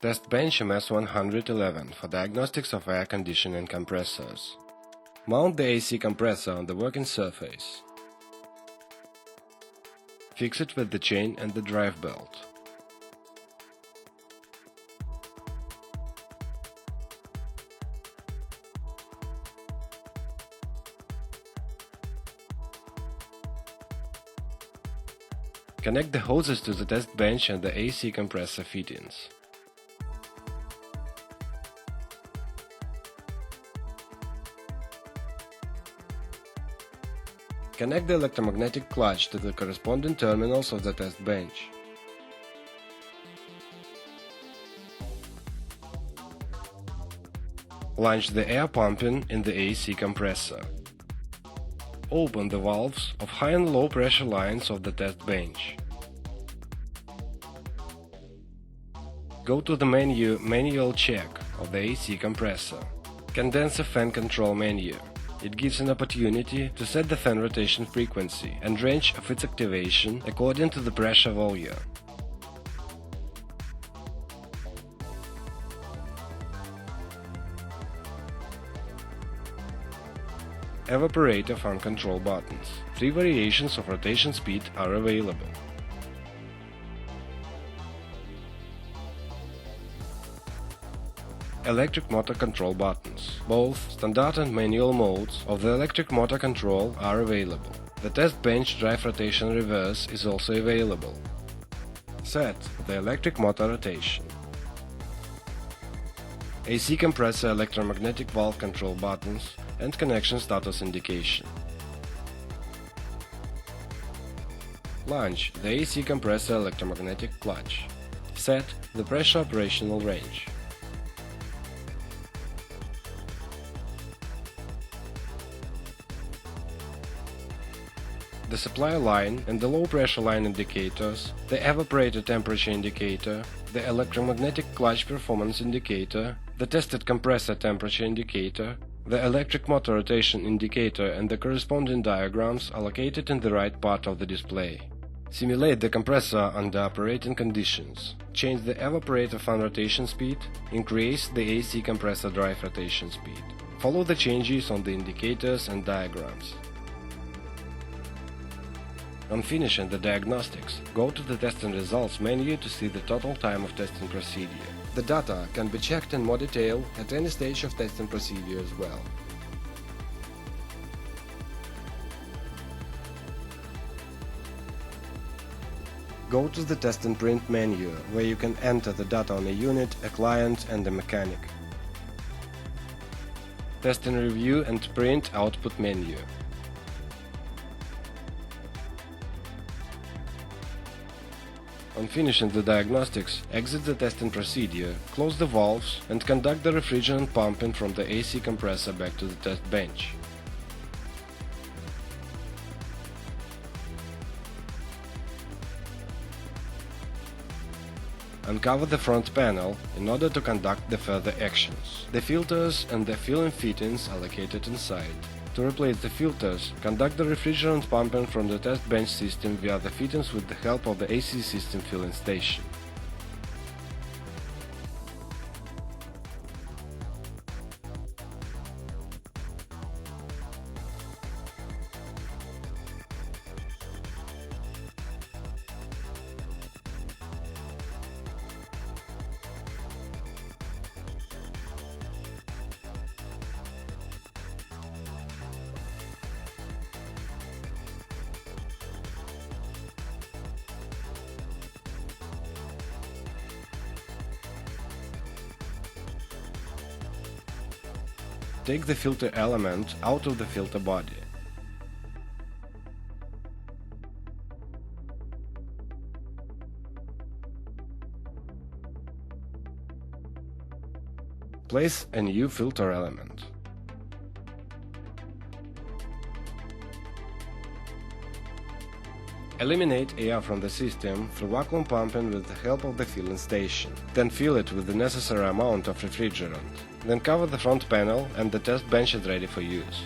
Test bench MS111 for diagnostics of air conditioning compressors. Mount the AC compressor on the working surface. Fix it with the chain and the drive belt. Connect the hoses to the test bench and the AC compressor fittings. Connect the electromagnetic clutch to the corresponding terminals of the test bench. Launch the air pumping in the AC compressor. Open the valves of high and low pressure lines of the test bench. Go to the menu Manual Check of the AC compressor. Condenser fan control menu. It gives an opportunity to set the fan rotation frequency and range of its activation according to the pressure volume. Evaporator fan control buttons. 3 variations of rotation speed are available. Electric motor control buttons. Both standard and manual modes of the electric motor control are available. The test bench drive rotation reverse is also available. Set the electric motor rotation. AC compressor electromagnetic valve control buttons and connection status indication. Launch the AC compressor electromagnetic clutch. Set the pressure operational range. The supply line and the low pressure line indicators, the evaporator temperature indicator, the electromagnetic clutch performance indicator, the tested compressor temperature indicator, the electric motor rotation indicator and the corresponding diagrams are located in the right part of the display. Simulate the compressor under operating conditions. Change the evaporator fan rotation speed, increase the AC compressor drive rotation speed. Follow the changes on the indicators and diagrams. On finishing the diagnostics, go to the Testing Results menu to see the total time of testing procedure. The data can be checked in more detail at any stage of testing procedure as well. Go to the Test and Print menu, where you can enter the data on a unit, a client and a mechanic. Test and Review and Print output menu. On finishing the diagnostics, exit the testing procedure, close the valves and conduct the refrigerant pumping from the AC compressor back to the test bench. Uncover the front panel in order to conduct the further actions. The filters and the filling fittings are located inside. To replace the filters, conduct the refrigerant pumping from the test bench system via the fittings with the help of the AC system filling station. Take the filter element out of the filter body. Place a new filter element. Eliminate air from the system through vacuum pumping with the help of the filling station. Then fill it with the necessary amount of refrigerant. Then cover the front panel and the test bench is ready for use.